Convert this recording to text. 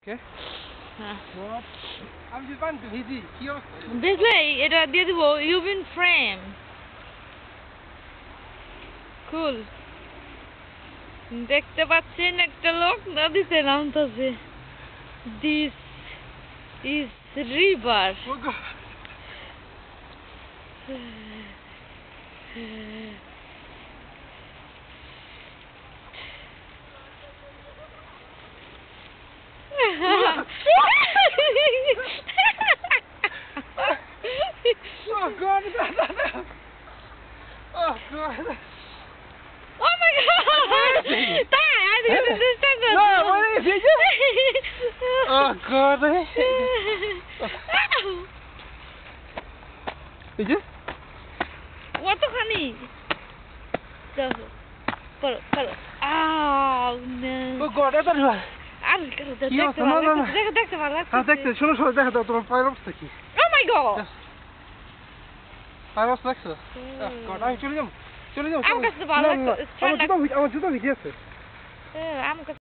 Okay. What? I'm just going to visit. দেখলে এটা দিয়ে দিব ইউবিন ফ্রেম কুল দেখতে পাচ্ছেন একটা লোক নদীতে নামতেছে this is river Oh God! Oh God! Oh my God! I think this is so No, what is it? Oh God! Did you? কতখানি দেখো করো করো আউ না Oh God! এটা না। আর দেখো দেখতে ভালো লাগছে হ্যাঁ দেখতে শোনো শোনো দেখো তো তোমার পায়ের অবস্থা কি Oh my God! পায়ের অবস্থা দেখছো? God! আমি চলে যাবো আমার কাছে ভালো লাগছে আমার জুতো ভিজে আছে আমার কাছে